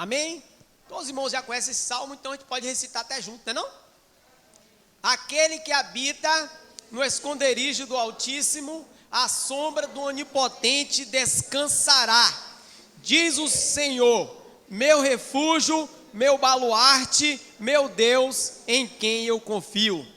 Amém? Todos os irmãos já conhecem esse salmo, então a gente pode recitar até junto, não é não? Aquele que habita no esconderijo do Altíssimo, à sombra do Onipotente descansará. Diz o Senhor, meu refúgio, meu baluarte, meu Deus, em quem eu confio.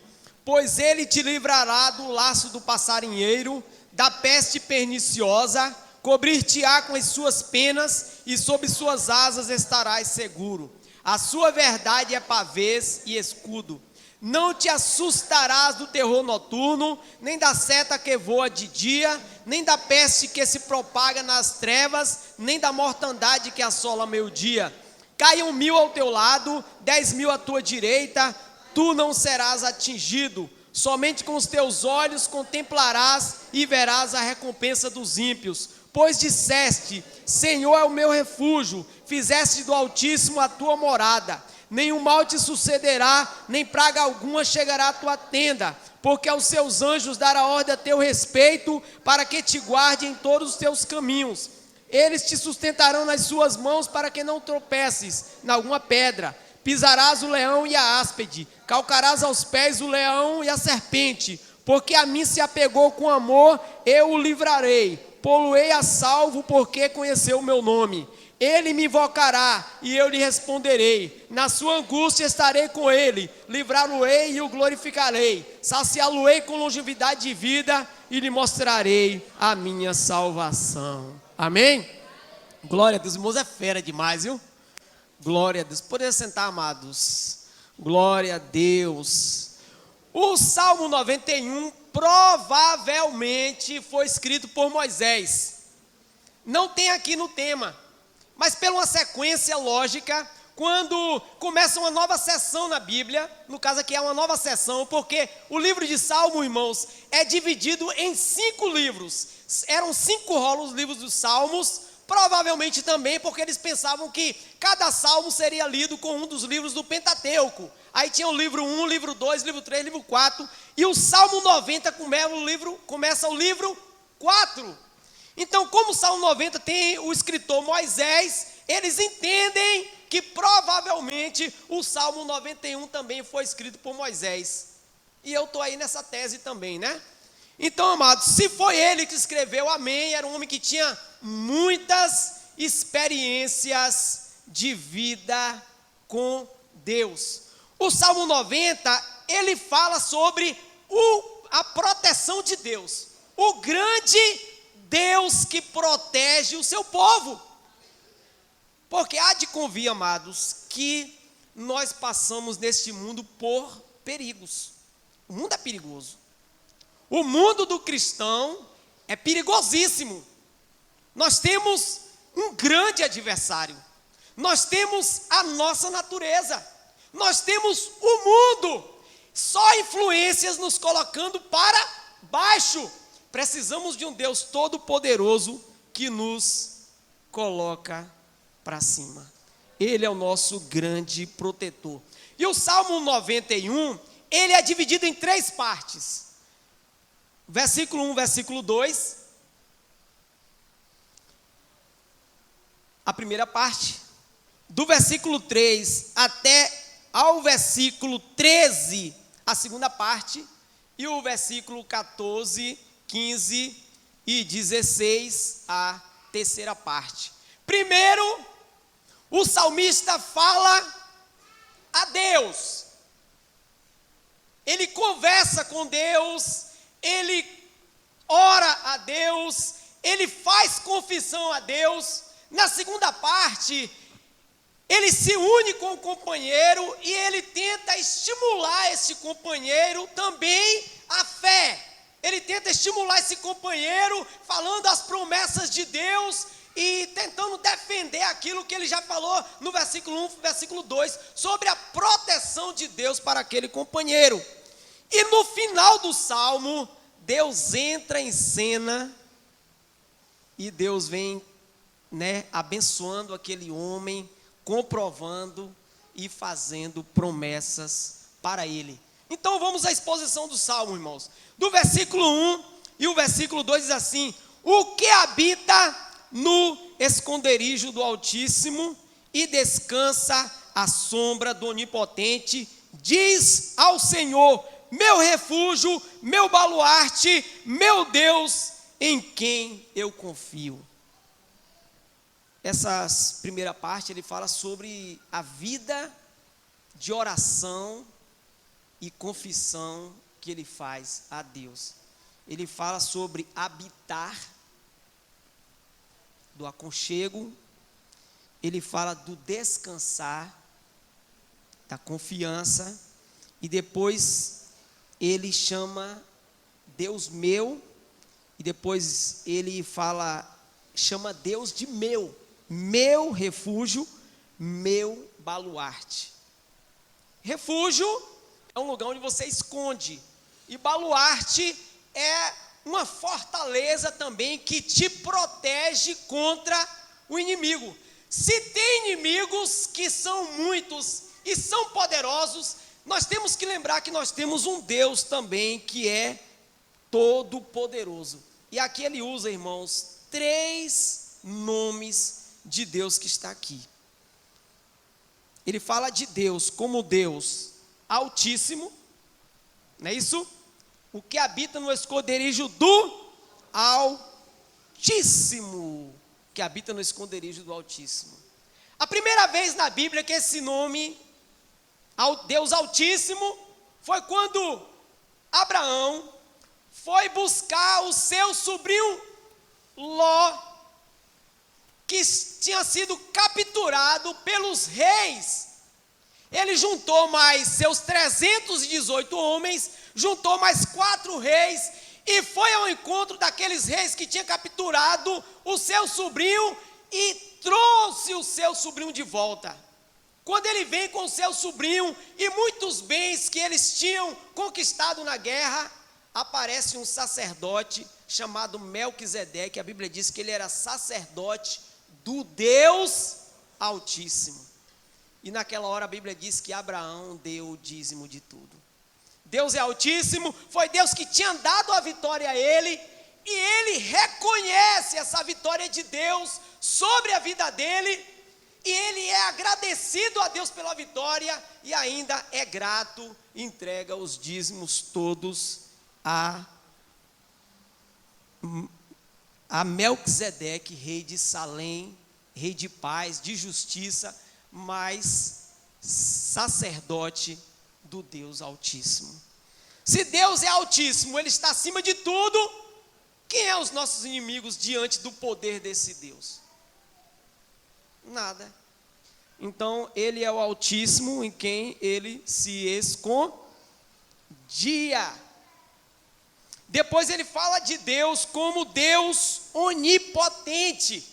Pois ele te livrará do laço do passarinheiro, da peste perniciosa, cobrir-te-á com as suas penas, e sob suas asas estarás seguro. A sua verdade é pavês e escudo. Não te assustarás do terror noturno, nem da seta que voa de dia, nem da peste que se propaga nas trevas, nem da mortandade que assola meio-dia. Caiam 1000 ao teu lado, 10.000 à tua direita, tu não serás atingido. Somente com os teus olhos contemplarás e verás a recompensa dos ímpios. Pois disseste, Senhor é o meu refúgio, fizeste do Altíssimo a tua morada. Nenhum mal te sucederá, nem praga alguma chegará à tua tenda, porque aos seus anjos dará ordem a teu respeito, para que te guarde em todos os teus caminhos. Eles te sustentarão nas suas mãos, para que não tropeces em alguma pedra. Pisarás o leão e a áspide, calcarás aos pés o leão e a serpente, porque a mim se apegou com amor, eu o livrarei, pô-lo-ei a salvo, porque conheceu o meu nome. Ele me invocará e eu lhe responderei. Na sua angústia estarei com ele, livrá-lo-ei e o glorificarei. Saciá-lo-ei com longevidade de vida e lhe mostrarei a minha salvação. Amém? Glória a Deus, irmãos, é fera demais, viu? Glória a Deus. Poder sentar, amados. Glória a Deus. O Salmo 91 provavelmente foi escrito por Moisés. Não tem aqui no tema, mas pela uma sequência lógica, quando começa uma nova sessão na Bíblia, no caso aqui é uma nova sessão, porque o livro de Salmo, irmãos, é dividido em 5 livros. Eram 5 rolos, os livros dos Salmos, provavelmente também porque eles pensavam que cada salmo seria lido com um dos livros do Pentateuco. Aí tinha o livro 1, livro 2, livro 3, livro 4, e o Salmo 90 começa o livro 4. Então, como o Salmo 90 tem o escritor Moisés, eles entendem que provavelmente o Salmo 91 também foi escrito por Moisés. E eu estou aí nessa tese também, né? Então, amados, se foi ele que escreveu, amém, era um homem que tinha muitas experiências de vida com Deus. O Salmo 90, ele fala sobre a proteção de Deus, o grande Deus que protege o seu povo. Porque há de convir, amados, que nós passamos neste mundo por perigos. O mundo é perigoso. O mundo do cristão é perigosíssimo. Nós temos um grande adversário. Nós temos a nossa natureza. Nós temos o mundo. Só influências nos colocando para baixo. Precisamos de um Deus todo-poderoso que nos coloca para cima. Ele é o nosso grande protetor. E o Salmo 91, ele é dividido em 3 partes. Versículo 1, versículo 2. A primeira parte. Do versículo 3 até ao versículo 13, a segunda parte. E o versículo 14, 15 e 16, a terceira parte. Primeiro, o salmista fala a Deus. Ele conversa com Deus, ele ora a Deus, ele faz confissão a Deus. Na segunda parte, ele se une com o companheiro e ele tenta estimular esse companheiro também à fé. Ele tenta estimular esse companheiro falando as promessas de Deus e tentando defender aquilo que ele já falou no versículo 1, versículo 2, sobre a proteção de Deus para aquele companheiro. E no final do salmo, Deus entra em cena e Deus vem, abençoando aquele homem, comprovando e fazendo promessas para ele. Então vamos à exposição do salmo, irmãos. Do versículo 1 e o versículo 2 diz assim: o que habita no esconderijo do Altíssimo, e descansa à sombra do Onipotente. Diz ao Senhor, meu refúgio, meu baluarte, meu Deus, em quem eu confio. Essa primeira parte, ele fala sobre a vida de oração e confissão que ele faz a Deus. Ele fala sobre habitar, do aconchego, ele fala do descansar, da confiança, e depois ele chama Deus meu, e depois ele chama Deus de meu refúgio, meu baluarte. Refúgio é um lugar onde você esconde, e baluarte é uma fortaleza também que te protege contra o inimigo. Se tem inimigos que são muitos e são poderosos, nós temos que lembrar que nós temos um Deus também que é todo poderoso. E aqui ele usa, irmãos, 3 nomes de Deus que está aqui. Ele fala de Deus como Deus Altíssimo, não é isso? O que habita no esconderijo do Altíssimo, que habita no esconderijo do Altíssimo. A primeira vez na Bíblia que esse nome, Deus Altíssimo, foi quando Abraão foi buscar o seu sobrinho Ló, que tinha sido capturado pelos reis. Ele juntou mais seus 318 homens, juntou mais 4 reis, e foi ao encontro daqueles reis que tinham capturado o seu sobrinho, e trouxe o seu sobrinho de volta. Quando ele vem com o seu sobrinho, e muitos bens que eles tinham conquistado na guerra, aparece um sacerdote chamado Melquisedeque. A Bíblia diz que ele era sacerdote do Deus Altíssimo. E naquela hora a Bíblia diz que Abraão deu o dízimo de tudo. Deus é Altíssimo, foi Deus que tinha dado a vitória a ele, e ele reconhece essa vitória de Deus sobre a vida dele, e ele é agradecido a Deus pela vitória, e ainda é grato, entrega os dízimos todos a Melquisedeque, rei de Salém, rei de paz, de justiça, mas sacerdote do Deus Altíssimo. Se Deus é Altíssimo, Ele está acima de tudo, quem é os nossos inimigos diante do poder desse Deus? Nada. Então, Ele é o Altíssimo em quem Ele se escondia. Depois ele fala de Deus como Deus onipotente.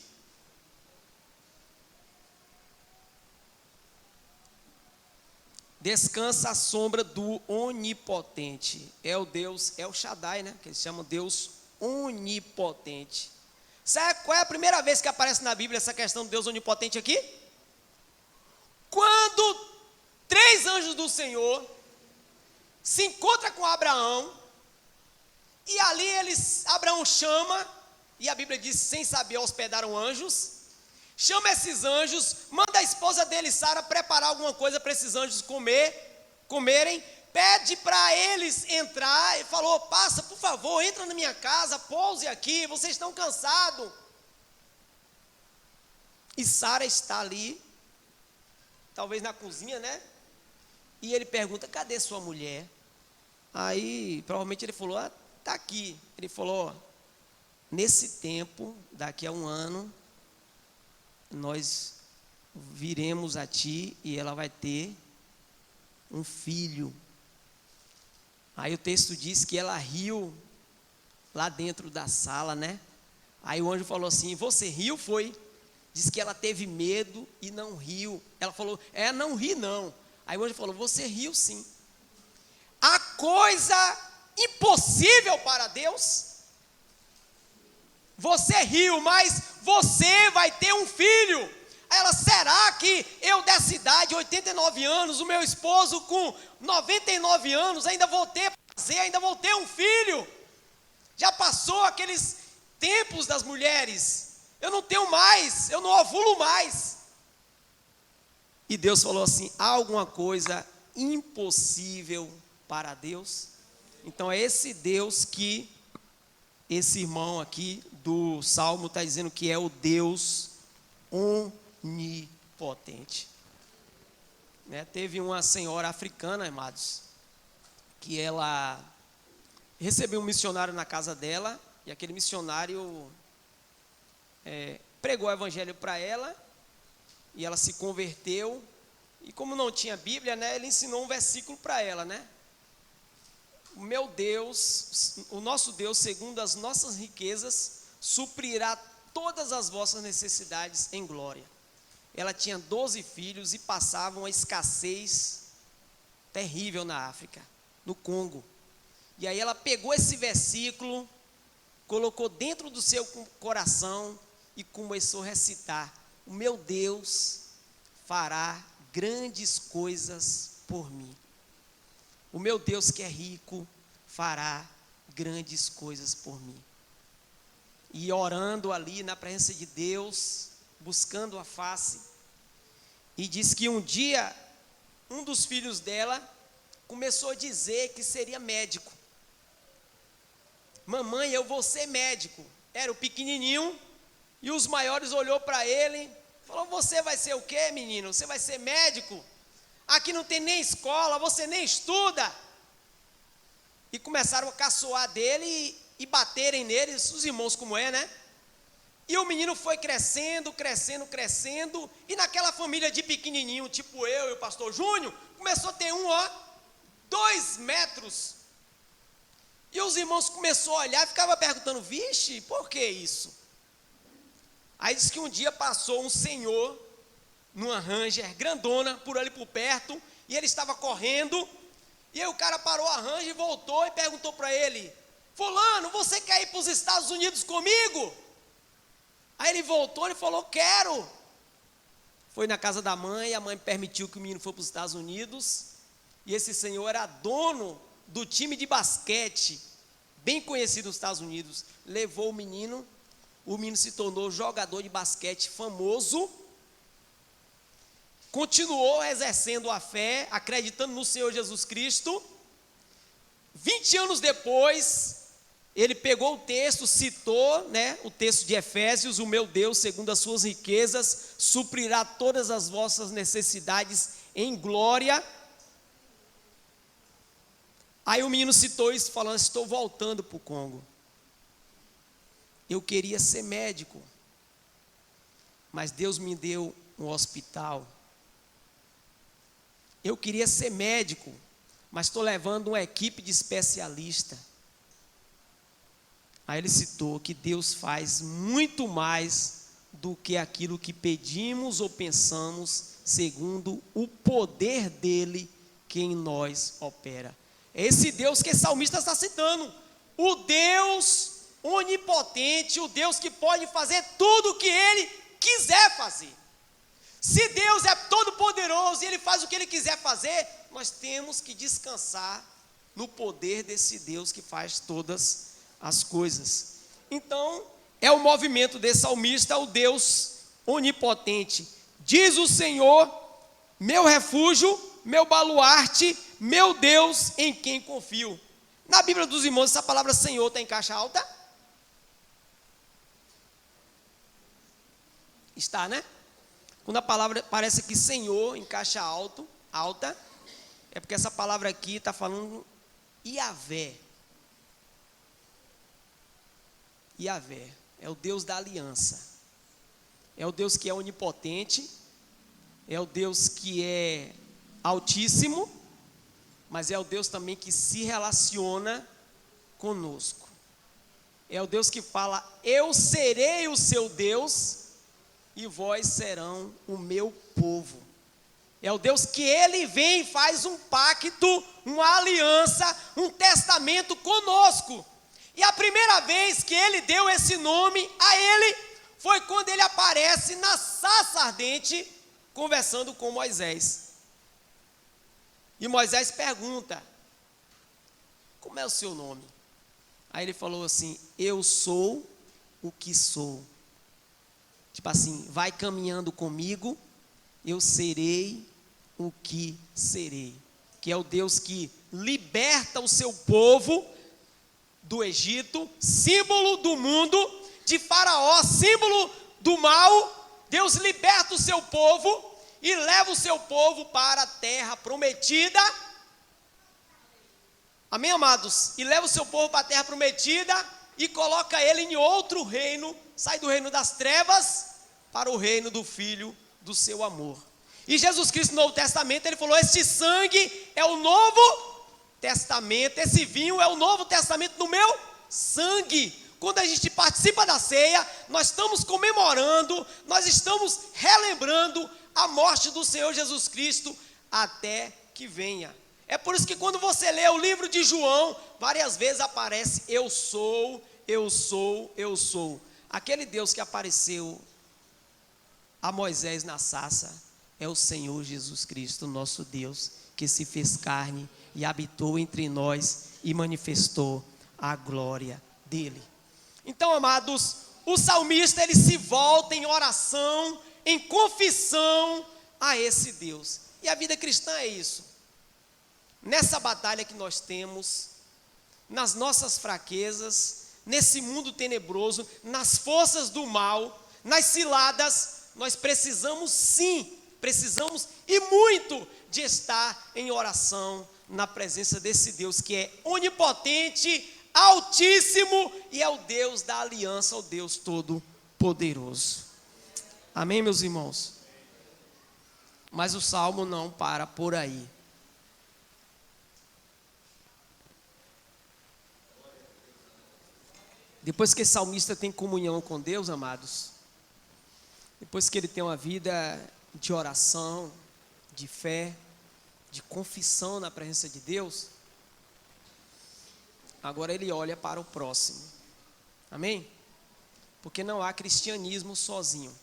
Descansa à sombra do onipotente. É o Deus, é o Shaddai, né? Que eles chamam Deus onipotente. Sabe qual é a primeira vez que aparece na Bíblia essa questão do Deus onipotente aqui? Quando 3 anjos do Senhor se encontram com Abraão, e ali Abraão chama, e a Bíblia diz, sem saber hospedaram anjos, chama esses anjos, manda a esposa dele, Sara, preparar alguma coisa para esses anjos comerem, pede para eles entrar, e falou, passa, por favor, entra na minha casa, pouse aqui, vocês estão cansados. E Sara está ali, talvez na cozinha, né? E ele pergunta, cadê sua mulher? Aí, provavelmente ele falou, está aqui. Ele falou, nesse tempo, daqui a 1 ano, nós viremos a ti e ela vai ter um filho. Aí o texto diz que ela riu lá dentro da sala, né? Aí o anjo falou assim, você riu, foi? Diz que ela teve medo e não riu. Ela falou, não ri não. Aí o anjo falou, você riu sim. A coisa impossível para Deus, você riu, mas você vai ter um filho. Aí ela, será que eu dessa idade, 89 anos, o meu esposo com 99 anos, ainda vou ter prazer, ainda vou ter um filho? Já passou aqueles tempos das mulheres, eu não tenho mais, eu não ovulo mais. E Deus falou assim: há alguma coisa impossível para Deus? Então é esse Deus que esse irmão aqui do Salmo está dizendo que é o Deus onipotente. Né? Teve uma senhora africana, amados, que ela recebeu um missionário na casa dela, e aquele missionário pregou o evangelho para ela, e ela se converteu, e como não tinha Bíblia, né, ele ensinou um versículo para ela, né? O meu Deus, o nosso Deus, segundo as nossas riquezas, suprirá todas as vossas necessidades em glória. Ela tinha 12 filhos e passava uma escassez terrível na África, no Congo. E aí ela pegou esse versículo, colocou dentro do seu coração e começou a recitar: o meu Deus fará grandes coisas por mim. O meu Deus que é rico fará grandes coisas por mim. E orando ali na presença de Deus, buscando a face, e diz que um dia um dos filhos dela começou a dizer que seria médico. Mamãe, eu vou ser médico. Era o pequenininho, e os maiores olhou para ele, falou: você vai ser o quê, menino? Você vai ser médico? Aqui não tem nem escola, você nem estuda. E começaram a caçoar dele e baterem nele, os irmãos como é, né? E o menino foi crescendo, e naquela família de pequenininho, tipo eu e o pastor Júnior, começou a ter 2 metros. E os irmãos começaram a olhar e ficavam perguntando: vixe, por que isso? Aí diz que um dia passou um senhor, numa Ranger grandona, por ali por perto, e ele estava correndo, e aí o cara parou a Ranger e voltou e perguntou para ele: fulano, você quer ir para os Estados Unidos comigo? Aí ele voltou e falou: quero. Foi na casa da mãe, a mãe permitiu que o menino fosse para os Estados Unidos, e esse senhor era dono do time de basquete, bem conhecido nos Estados Unidos. Levou o menino se tornou jogador de basquete famoso, continuou exercendo a fé, acreditando no Senhor Jesus Cristo. 20 anos depois, ele pegou o texto, citou, né, o texto de Efésios: o meu Deus, segundo as suas riquezas, suprirá todas as vossas necessidades em glória. Aí o menino citou isso, falando: estou voltando para o Congo. Eu queria ser médico, mas Deus me deu um hospital. Eu queria ser médico, mas estou levando uma equipe de especialista. Aí ele citou que Deus faz muito mais do que aquilo que pedimos ou pensamos, segundo o poder dele que em nós opera. É esse Deus que esse salmista está citando, o Deus onipotente, o Deus que pode fazer tudo o que ele quiser fazer. Se Deus é todo poderoso e ele faz o que ele quiser fazer, nós temos que descansar no poder desse Deus que faz todas as coisas. Então, é o movimento desse salmista, o Deus onipotente. Diz o Senhor, meu refúgio, meu baluarte, meu Deus em quem confio. Na Bíblia dos irmãos, essa palavra Senhor está em caixa alta? Está, né? Quando a palavra parece que Senhor em caixa alta, é porque essa palavra aqui está falando Iavé. Iavé é o Deus da aliança, é o Deus que é onipotente, é o Deus que é altíssimo, mas é o Deus também que se relaciona conosco. É o Deus que fala: eu serei o seu Deus e vós serão o meu povo. É o Deus que ele vem e faz um pacto, uma aliança, um testamento conosco. E a primeira vez que ele deu esse nome a ele foi quando ele aparece na sarça ardente conversando com Moisés. E Moisés pergunta: como é o seu nome? Aí ele falou assim: eu sou o que sou. Tipo assim, vai caminhando comigo eu serei o que serei. Que é o Deus que liberta o seu povo do Egito, símbolo do mundo, de Faraó, símbolo do mal. Deus liberta o seu povo e leva o seu povo para a terra prometida. Amém, amados? E leva o seu povo para a terra prometida e coloca ele em outro reino, sai do reino das trevas para o reino do Filho do seu amor. E Jesus Cristo no Novo Testamento, ele falou: este sangue é o Novo Testamento, esse vinho é o Novo Testamento no meu sangue. Quando a gente participa da ceia, nós estamos comemorando, nós estamos relembrando a morte do Senhor Jesus Cristo até que venha. É por isso que quando você lê o livro de João, várias vezes aparece eu sou, eu sou, eu sou. Aquele Deus que apareceu a Moisés na sarça é o Senhor Jesus Cristo, nosso Deus, que se fez carne e habitou entre nós e manifestou a glória dele. Então, amados, o salmista ele se volta em oração, em confissão a esse Deus. E a vida cristã é isso. Nessa batalha que nós temos, nas nossas fraquezas, nesse mundo tenebroso, nas forças do mal, nas ciladas, nós precisamos sim, precisamos e muito de estar em oração na presença desse Deus que é onipotente, altíssimo e é o Deus da aliança, o Deus todo-poderoso. Amém, meus irmãos? Mas o salmo não para por aí. Depois que esse salmista tem comunhão com Deus, amados, depois que ele tem uma vida de oração, de fé, de confissão na presença de Deus, agora ele olha para o próximo. Amém? Porque não há cristianismo sozinho.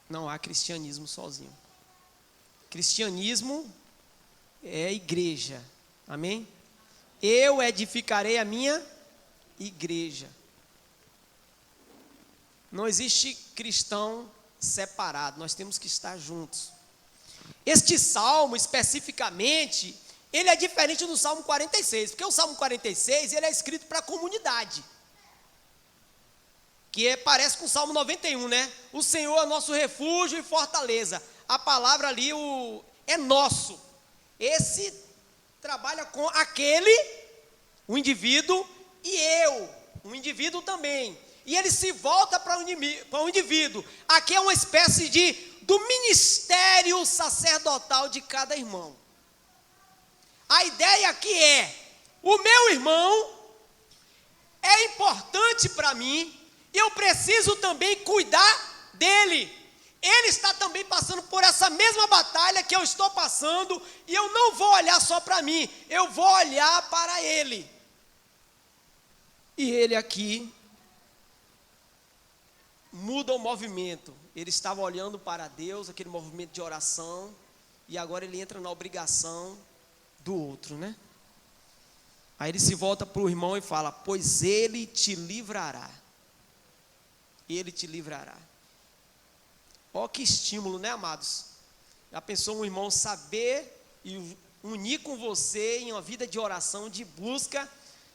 Não há cristianismo sozinho. Cristianismo é igreja. Amém? Eu edificarei a minha igreja. Não existe cristão separado, nós temos que estar juntos. Este salmo especificamente, ele é diferente do Salmo 46, porque o Salmo 46, ele é escrito para a comunidade, que parece com o Salmo 91, né? O Senhor é nosso refúgio e fortaleza. A palavra ali é nosso. Esse trabalha com aquele, o indivíduo, e eu, o indivíduo também. E ele se volta para o indivíduo. Aqui é uma espécie do ministério sacerdotal de cada irmão. A ideia aqui é: o meu irmão é importante para mim, e eu preciso também cuidar dele. Ele está também passando por essa mesma batalha que eu estou passando, e eu não vou olhar só para mim, eu vou olhar para ele. E ele aqui muda o movimento. Ele estava olhando para Deus, aquele movimento de oração, e agora ele entra na obrigação do outro, né? Aí ele se volta para o irmão e fala: pois ele te livrará. Ele te livrará. Ó, que estímulo, né, amados? Já pensou um irmão saber e unir com você em uma vida de oração, de busca,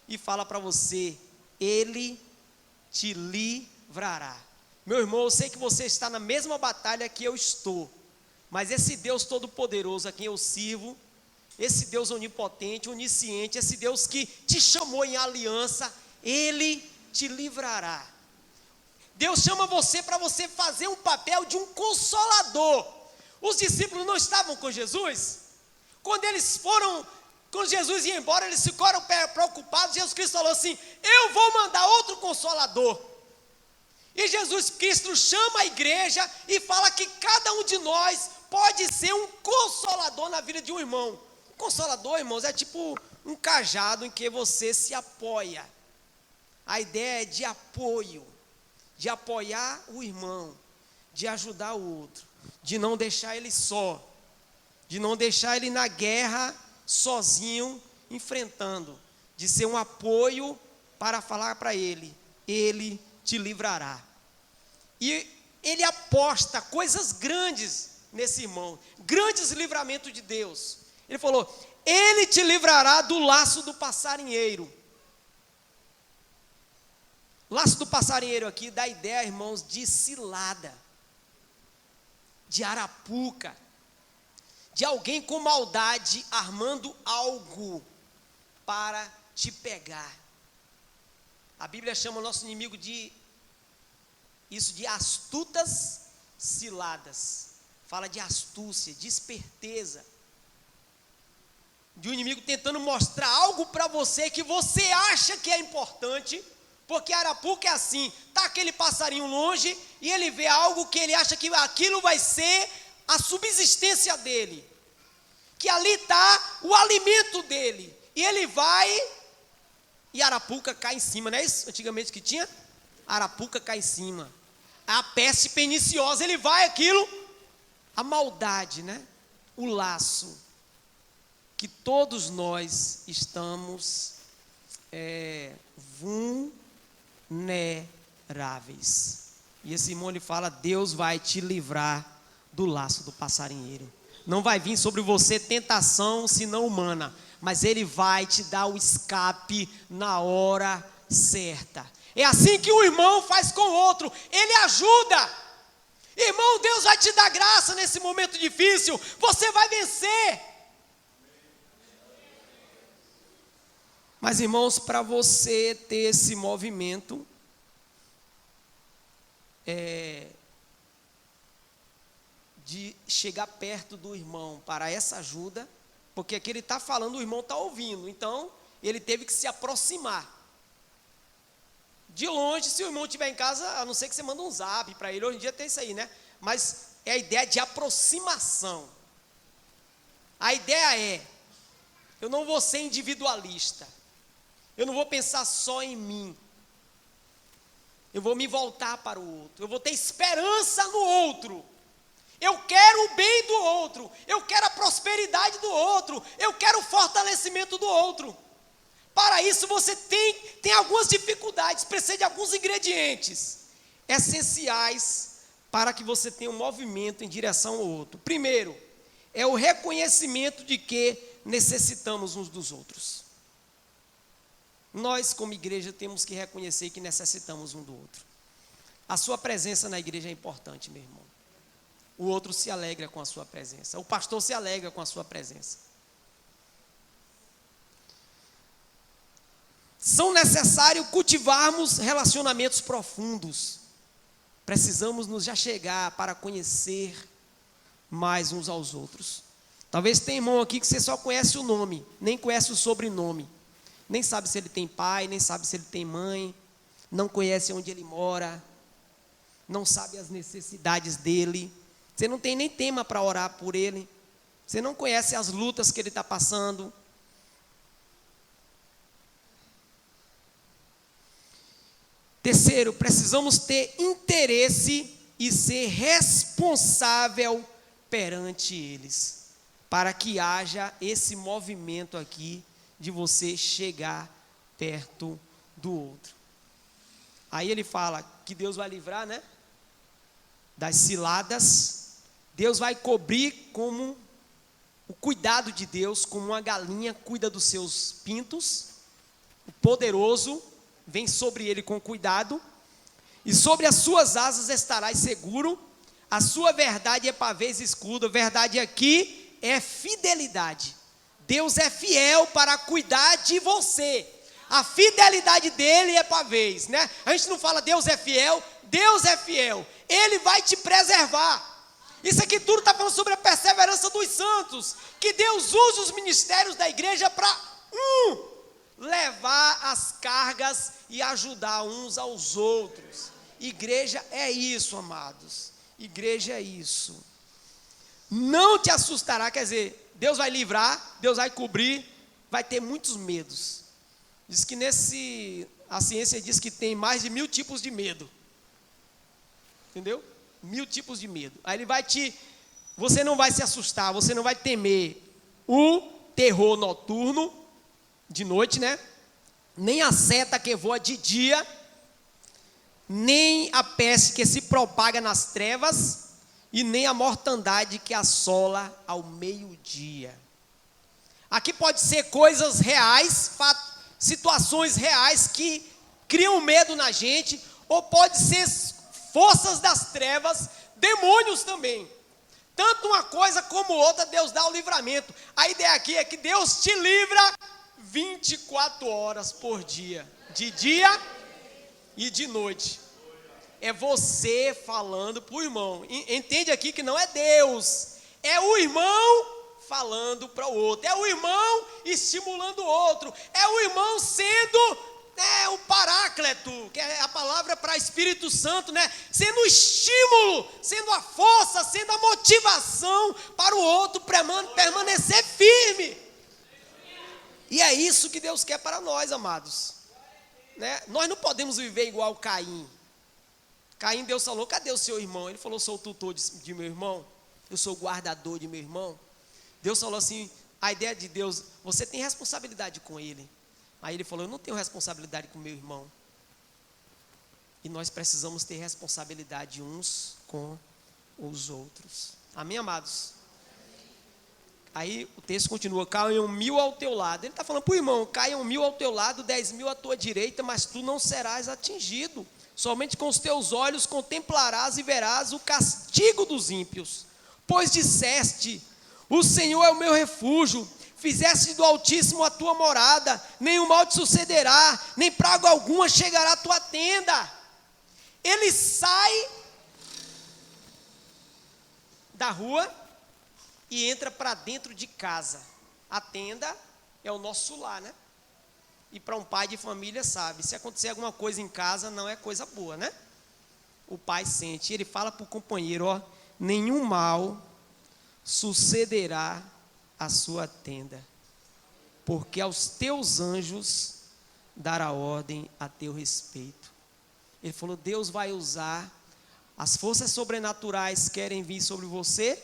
e fala para você: ele te livrará. Meu irmão, eu sei que você está na mesma batalha que eu estou, mas esse Deus todo-poderoso a quem eu sirvo, esse Deus onipotente, onisciente, esse Deus que te chamou em aliança, ele te livrará. Deus chama você para você fazer um papel de um consolador. Os discípulos não estavam com Jesus? Quando Jesus ia embora, eles ficaram preocupados. Jesus Cristo falou assim: eu vou mandar outro consolador. E Jesus Cristo chama a igreja e fala que cada um de nós pode ser um consolador na vida de um irmão. Consolador, irmãos, é tipo um cajado em que você se apoia. A ideia é de apoio, de apoiar o irmão, de ajudar o outro, de não deixar ele só, de não deixar ele na guerra sozinho, enfrentando, de ser um apoio para falar para ele: ele te livrará. E ele aposta coisas grandes nesse irmão, grandes livramentos de Deus. Ele falou: ele te livrará do laço do passarinheiro. Laço do passarinheiro aqui dá ideia, irmãos, de cilada, de arapuca, de alguém com maldade armando algo para te pegar. A Bíblia chama o nosso inimigo de astutas ciladas. Fala de astúcia, de esperteza. De um inimigo tentando mostrar algo para você que você acha que é importante, porque a arapuca é assim, está aquele passarinho longe e ele vê algo que ele acha que aquilo vai ser a subsistência dele, que ali está o alimento dele, e ele vai e a arapuca cai em cima, não é isso? Antigamente que tinha? A arapuca cai em cima, a peste perniciosa, ele vai aquilo, a maldade, né? O laço, que todos nós estamos vulneráveis. E esse irmão ele fala: Deus vai te livrar do laço do passarinheiro. Não vai vir sobre você tentação senão humana, mas ele vai te dar o escape na hora certa. É assim que o irmão faz com o outro, ele ajuda. Irmão, Deus vai te dar graça nesse momento difícil, você vai vencer. Mas, irmãos, para você ter esse movimento, de chegar perto do irmão para essa ajuda, porque aqui ele está falando, o irmão está ouvindo, então ele teve que se aproximar. De longe, se o irmão estiver em casa, a não ser que você manda um zap para ele, hoje em dia tem isso aí, né? Mas é a ideia de aproximação. A ideia é: eu não vou ser individualista, eu não vou pensar só em mim, eu vou me voltar para o outro, eu vou ter esperança no outro, eu quero o bem do outro, eu quero a prosperidade do outro, eu quero o fortalecimento do outro. Para isso você tem algumas dificuldades, precisa de alguns ingredientes essenciais para que você tenha um movimento em direção ao outro. Primeiro, é o reconhecimento de que necessitamos uns dos outros. Nós, como igreja, temos que reconhecer que necessitamos um do outro. A sua presença na igreja é importante, meu irmão. O outro se alegra com a sua presença. O pastor se alegra com a sua presença. São necessários cultivarmos relacionamentos profundos. Precisamos nos achegar para conhecer mais uns aos outros. Talvez tenha irmão aqui que você só conhece o nome, nem conhece o sobrenome. Nem sabe se ele tem pai, nem sabe se ele tem mãe, não conhece onde ele mora, não sabe as necessidades dele. Você não tem nem tema para orar por ele, você não conhece as lutas que ele está passando. Terceiro, precisamos ter interesse e ser responsável perante eles, para que haja esse movimento aqui de você chegar perto do outro. Aí ele fala que Deus vai livrar, né, das ciladas. Deus vai cobrir como o cuidado de Deus, como uma galinha cuida dos seus pintos. O poderoso vem sobre ele com cuidado, e sobre as suas asas estarás seguro. A sua verdade é pavês e escudo. Verdade aqui é fidelidade. Deus é fiel para cuidar de você. A fidelidade dele é pavês, né? A gente não fala Deus é fiel, Deus é fiel. Ele vai te preservar. Isso aqui tudo está falando sobre a perseverança dos santos, que Deus usa os ministérios da igreja para levar as cargas e ajudar uns aos outros. Igreja é isso, amados. Igreja é isso. Não te assustará, quer dizer, Deus vai livrar, Deus vai cobrir, vai ter muitos medos. Diz que a ciência diz que tem mais de 1000 tipos de medo. Entendeu? 1000 tipos de medo. Aí você não vai se assustar, você não vai temer o terror noturno, de noite, né? Nem a seta que voa de dia, nem a peste que se propaga nas trevas, e nem a mortandade que assola ao meio-dia. Aqui pode ser coisas reais, situações reais que criam medo na gente, ou pode ser forças das trevas, demônios também. Tanto uma coisa como outra, Deus dá o livramento. A ideia aqui é que Deus te livra 24 horas por dia, de dia e de noite. É você falando para o irmão. Entende aqui que não é Deus, é o irmão falando para o outro, é o irmão estimulando o outro, é o irmão sendo o paráclito, que é a palavra para Espírito Santo, sendo o estímulo, sendo a força, sendo a motivação para o outro permanecer firme. E é isso que Deus quer para nós, amados. Nós não podemos viver igual Caim. Caim, Deus falou: cadê o seu irmão? Ele falou: sou o tutor de meu irmão, eu sou o guardador de meu irmão. Deus falou assim, a ideia de Deus: você tem responsabilidade com ele. Aí ele falou: eu não tenho responsabilidade com meu irmão. E nós precisamos ter responsabilidade uns com os outros. Amém, amados? Aí o texto continua: caiam 1000 ao teu lado. Ele está falando para o irmão: caiam 1000 ao teu lado, 10.000 à tua direita, mas tu não serás atingido. Somente com os teus olhos contemplarás e verás o castigo dos ímpios. Pois disseste: o Senhor é o meu refúgio, fizeste do Altíssimo a tua morada, nenhum mal te sucederá, nem praga alguma chegará à tua tenda. Ele sai da rua e entra para dentro de casa. A tenda é o nosso lar, E para um pai de família sabe, se acontecer alguma coisa em casa, não é coisa boa, O pai sente, ele fala para o companheiro: nenhum mal sucederá à sua tenda, porque aos teus anjos dará ordem a teu respeito. Ele falou: Deus vai usar, as forças sobrenaturais querem vir sobre você,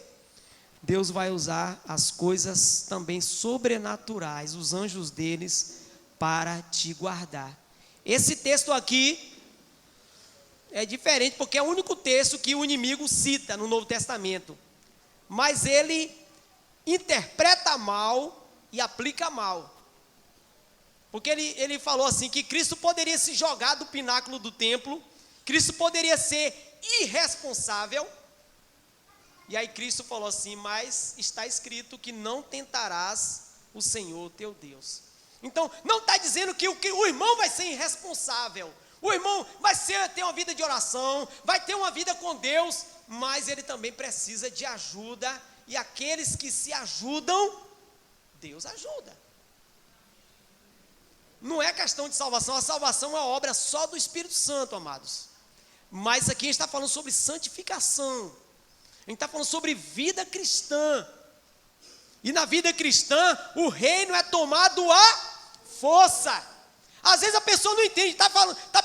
Deus vai usar as coisas também sobrenaturais, os anjos deles, para te guardar. Esse texto aqui é diferente, porque é o único texto que o inimigo cita no Novo Testamento, mas ele interpreta mal e aplica mal, porque ele falou assim, que Cristo poderia se jogar do pináculo do templo, Cristo poderia ser irresponsável, e aí Cristo falou assim: mas está escrito que não tentarás o Senhor teu Deus. Então não está dizendo que o irmão vai ser irresponsável, o irmão vai ter uma vida de oração, vai ter uma vida com Deus, mas ele também precisa de ajuda, e aqueles que se ajudam, Deus ajuda. Não é questão de salvação, a salvação é obra só do Espírito Santo, amados. Mas aqui a gente está falando sobre santificação, a gente está falando sobre vida cristã. E na vida cristã, o reino é tomado à força. Às vezes a pessoa não entende, está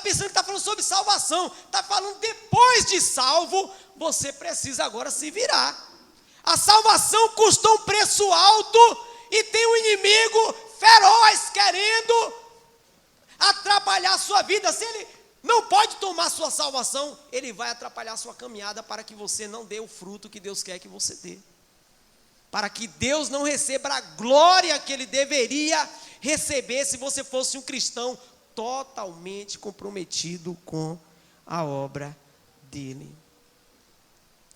pensando que está falando sobre salvação, está falando depois de salvo, você precisa agora se virar. A salvação custou um preço alto, e tem um inimigo feroz querendo atrapalhar a sua vida. Se ele não pode tomar sua salvação, ele vai atrapalhar a sua caminhada, para que você não dê o fruto que Deus quer que você dê, para que Deus não receba a glória que ele deveria receber se você fosse um cristão totalmente comprometido com a obra dele.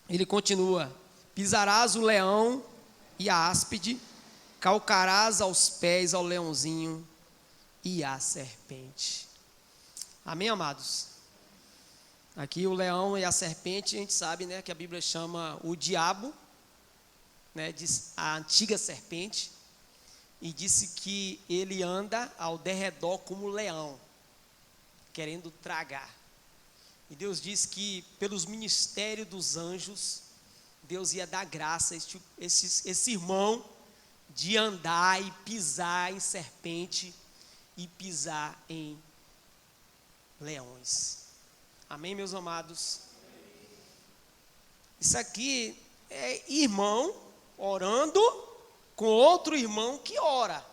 Ele continua: pisarás o leão e a áspide, calcarás aos pés ao leãozinho e à serpente. Amém, amados? Aqui o leão e a serpente, a gente sabe, que a Bíblia chama o diabo, diz a antiga serpente, e disse que ele anda ao derredor como leão, querendo tragar. E Deus diz que pelos ministérios dos anjos, Deus ia dar graça a esse irmão de andar e pisar em serpente e pisar em leões. Amém, meus amados? Isso aqui é irmão orando com outro irmão que ora.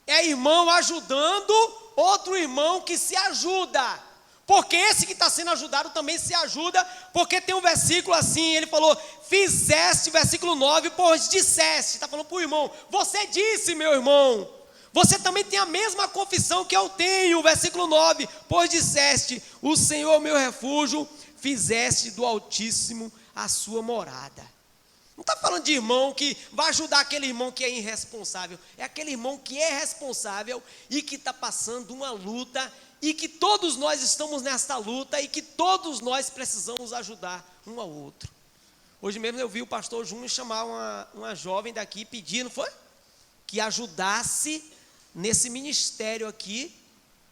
É irmão ajudando outro irmão que se ajuda. Porque esse que está sendo ajudado também se ajuda, porque tem um versículo assim, ele falou, fizeste, versículo 9, pois disseste, está falando para o irmão, você disse, meu irmão, você também tem a mesma confissão que eu tenho, versículo 9, pois disseste, o Senhor é o meu refúgio, fizeste do Altíssimo a sua morada. Não está falando de irmão que vai ajudar aquele irmão que é irresponsável, é aquele irmão que é responsável e que está passando uma luta, e que todos nós estamos nessa luta, e que todos nós precisamos ajudar um ao outro. Hoje mesmo eu vi o pastor Júnior chamar uma jovem daqui, pedir, não foi? Que ajudasse nesse ministério aqui,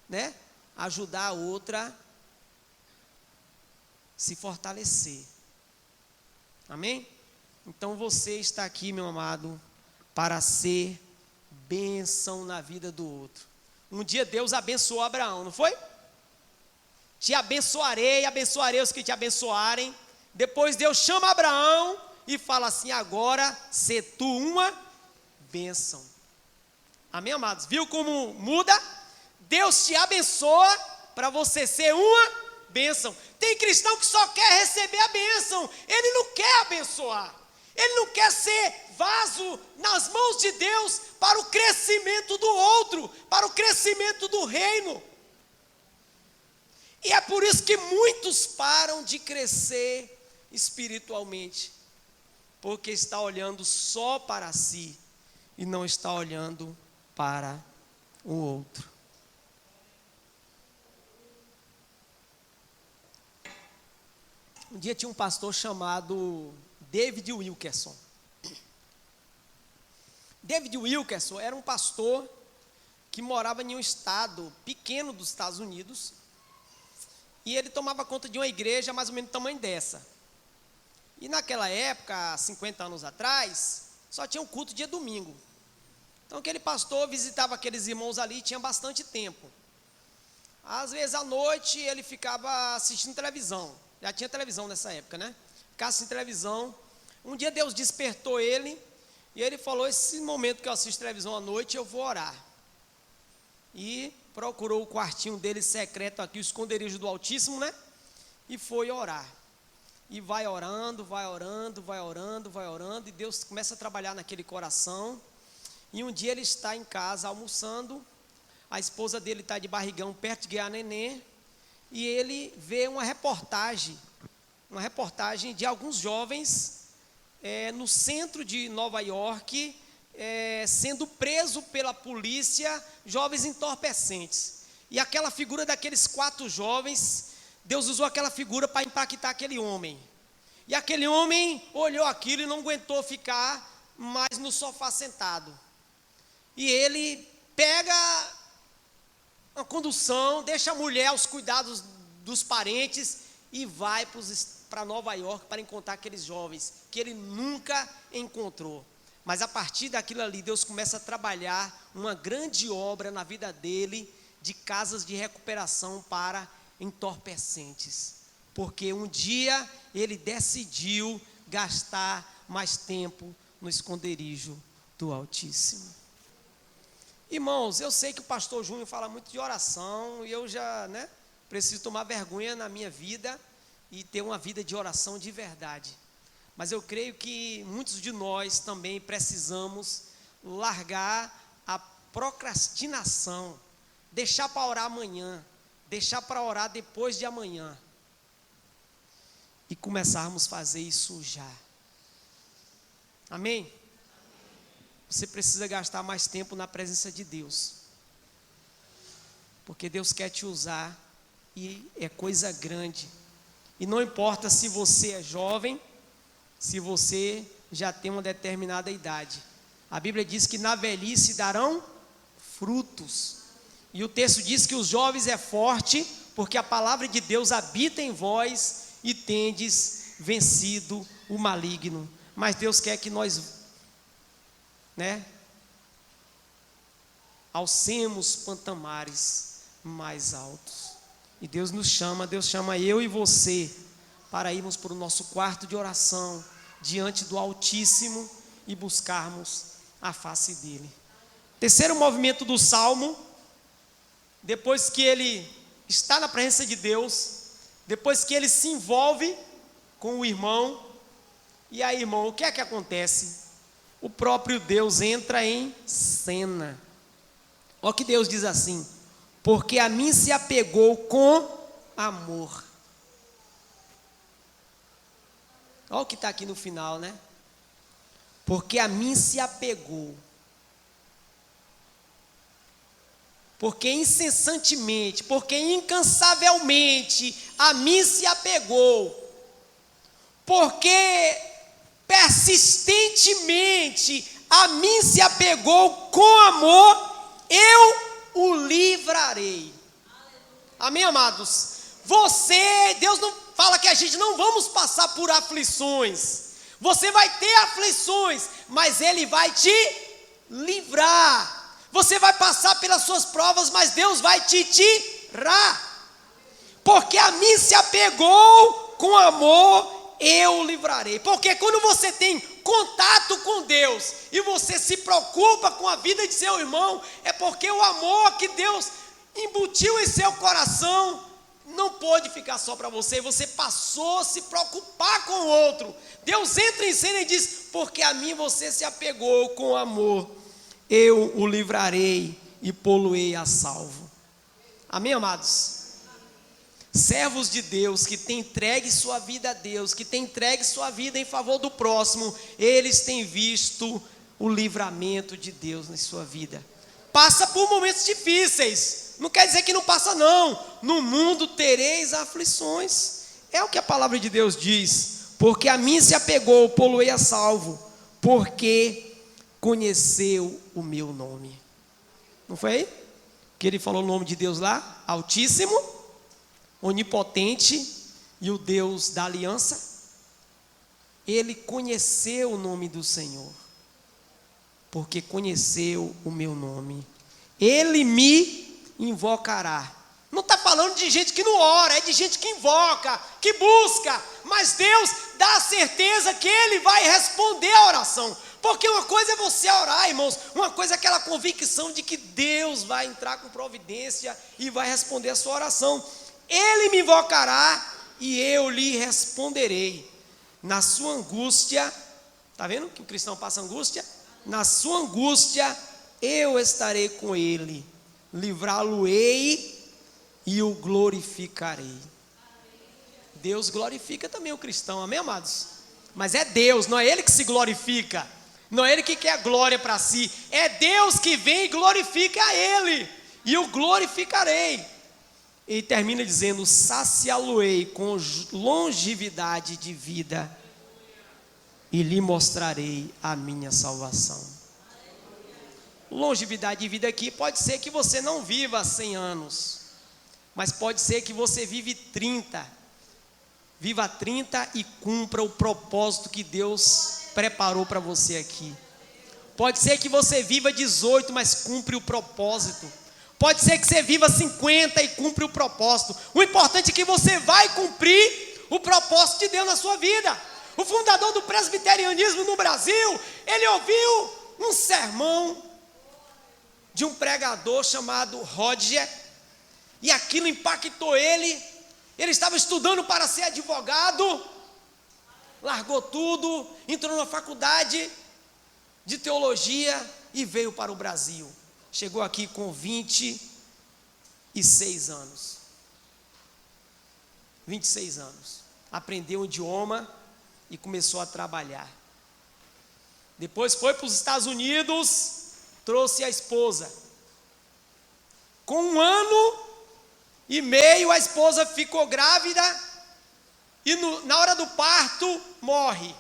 né? Ajudar a outra se fortalecer. Amém? Então você está aqui, meu amado, para ser bênção na vida do outro. Um dia Deus abençoou Abraão, não foi? Te abençoarei, abençoarei os que te abençoarem. Depois Deus chama Abraão e fala assim, agora sê tu uma bênção. Amém, amados? Viu como muda? Deus te abençoa para você ser uma bênção. Tem cristão que só quer receber a bênção, ele não quer abençoar. Ele não quer ser vaso nas mãos de Deus para o crescimento do outro, para o crescimento do reino. E é por isso que muitos param de crescer espiritualmente, porque está olhando só para si e não está olhando para o outro. Um dia tinha um pastor chamado David Wilkerson. David Wilkerson era um pastor que morava em um estado pequeno dos Estados Unidos, e ele tomava conta de uma igreja mais ou menos do tamanho dessa. E naquela época, 50 anos atrás, só tinha um culto dia domingo. Então aquele pastor visitava aqueles irmãos ali e tinha bastante tempo. Às vezes à noite ele ficava assistindo televisão. Já tinha televisão nessa época, né? Ficava assistindo televisão. Um dia Deus despertou ele e ele falou, esse momento que eu assisto televisão à noite eu vou orar. E procurou o quartinho dele secreto aqui, o esconderijo do Altíssimo, né? E foi orar. E vai orando, vai orando, vai orando, vai orando, e Deus começa a trabalhar naquele coração. E um dia ele está em casa almoçando, a esposa dele está de barrigão perto de ganhar neném, e ele vê uma reportagem de alguns jovens no centro de Nova York, sendo preso pela polícia, jovens entorpecentes. E aquela figura daqueles 4 jovens, Deus usou aquela figura para impactar aquele homem. E aquele homem olhou aquilo e não aguentou ficar mais no sofá sentado. E ele pega a condução, deixa a mulher aos cuidados dos parentes e vai para Nova York para encontrar aqueles jovens que ele nunca encontrou. Mas a partir daquilo ali, Deus começa a trabalhar uma grande obra na vida dele, de casas de recuperação para entorpecentes. Porque um dia ele decidiu gastar mais tempo no esconderijo do Altíssimo. Irmãos, eu sei que o pastor Júnior fala muito de oração, e eu já, preciso tomar vergonha na minha vida e ter uma vida de oração de verdade. Mas eu creio que muitos de nós também precisamos largar a procrastinação, deixar para orar amanhã, deixar para orar depois de amanhã, e começarmos a fazer isso já. Amém? Você precisa gastar mais tempo na presença de Deus, porque Deus quer te usar, e é coisa grande. E não importa se você é jovem, se você já tem uma determinada idade. A Bíblia diz que na velhice darão frutos. E o texto diz que os jovens é forte, porque a palavra de Deus habita em vós e tendes vencido o maligno. Mas Deus quer que nós, alcemos patamares mais altos. E Deus chama eu e você para irmos para o nosso quarto de oração, diante do Altíssimo, e buscarmos a face dele. Terceiro movimento do Salmo, depois que ele está na presença de Deus, depois que ele se envolve com o irmão, e aí, irmão, o que é que acontece? O próprio Deus entra em cena. Olha o que Deus diz assim: porque a mim se apegou com amor. Olha o que está aqui no final, né? Porque a mim se apegou. Porque incessantemente, porque incansavelmente a mim se apegou. Porque persistentemente a mim se apegou com amor, eu o livrarei. Amém, amados? Deus não fala que a gente não vamos passar por aflições. Você vai ter aflições, mas Ele vai te livrar. Você vai passar pelas suas provas, mas Deus vai te tirar. Porque a mim se apegou com amor, eu o livrarei. Porque quando você tem contato com Deus e você se preocupa com a vida de seu irmão, é porque o amor que Deus embutiu em seu coração não pôde ficar só para você. Você passou a se preocupar com o outro. Deus entra em cena e diz: porque a mim você se apegou com amor, eu o livrarei e pô-lo-ei a salvo. Amém, amados? Servos de Deus que têm entregue sua vida a Deus, que têm entregue sua vida em favor do próximo, eles têm visto o livramento de Deus na sua vida. Passa por momentos difíceis, não quer dizer que não passa não. No mundo tereis aflições, é o que a palavra de Deus diz. Porque a mim se apegou, pô-lo-ei a salvo, porque conheceu o meu nome. Não foi aí? Que ele falou o nome de Deus lá? Altíssimo, onipotente e o Deus da aliança. Ele conheceu o nome do Senhor, porque conheceu o meu nome. Ele me invocará. Não está falando de gente que não ora, é de gente que invoca, que busca. Mas Deus dá a certeza que Ele vai responder a oração. Porque uma coisa é você orar, irmãos, uma coisa é aquela convicção de que Deus vai entrar com providência e vai responder a sua oração. Ele me invocará e eu lhe responderei. Na sua angústia, está vendo que o cristão passa angústia? Na sua angústia eu estarei com ele, livrá-lo-ei e o glorificarei. Deus glorifica também o cristão, amém, amados? Mas é Deus, não é Ele que se glorifica. Não é Ele que quer glória para si, é Deus que vem e glorifica a Ele, e o glorificarei. E termina dizendo: saciá-lo-ei com longevidade de vida, e lhe mostrarei a minha salvação. Longevidade de vida aqui pode ser que você não viva 100 anos, mas pode ser que você viva 30 e cumpra o propósito que Deus preparou para você aqui. Pode ser que você viva 18, mas cumpre o propósito. Pode ser que você viva 50 e cumpre o propósito. O importante é que você vai cumprir o propósito de Deus na sua vida. O fundador do presbiterianismo no Brasil, ele ouviu um sermão de um pregador chamado Roger, e aquilo impactou ele. Ele estava estudando para ser advogado, largou tudo, entrou na faculdade de teologia e veio para o Brasil. Chegou aqui com 26 anos. 26 anos. Aprendeu um idioma e começou a trabalhar. Depois foi para os Estados Unidos, trouxe a esposa. Com 1 ano e meio a esposa ficou grávida e na hora do parto morre.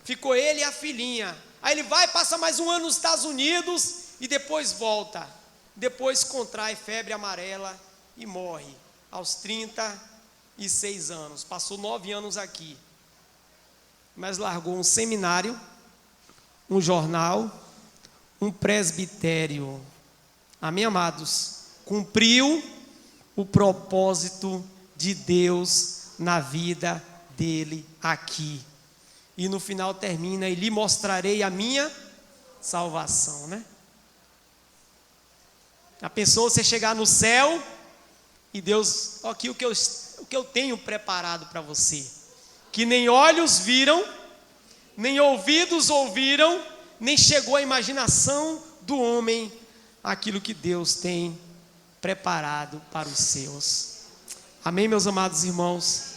Ficou ele e a filhinha. Aí ele vai, passa mais 1 ano nos Estados Unidos e depois volta. Depois contrai febre amarela e morre aos 36 anos. Passou 9 anos aqui. Mas largou um seminário, um jornal, um presbitério. Amém, amados? Cumpriu o propósito de Deus na vida dele aqui. E no final termina: e lhe mostrarei a minha salvação, né? Já pensou você chegar no céu E Deus, ó, aqui o que eu tenho preparado para você, que nem olhos viram, nem ouvidos ouviram, nem chegou à imaginação do homem aquilo que Deus tem preparado para os seus. Amém, meus amados irmãos?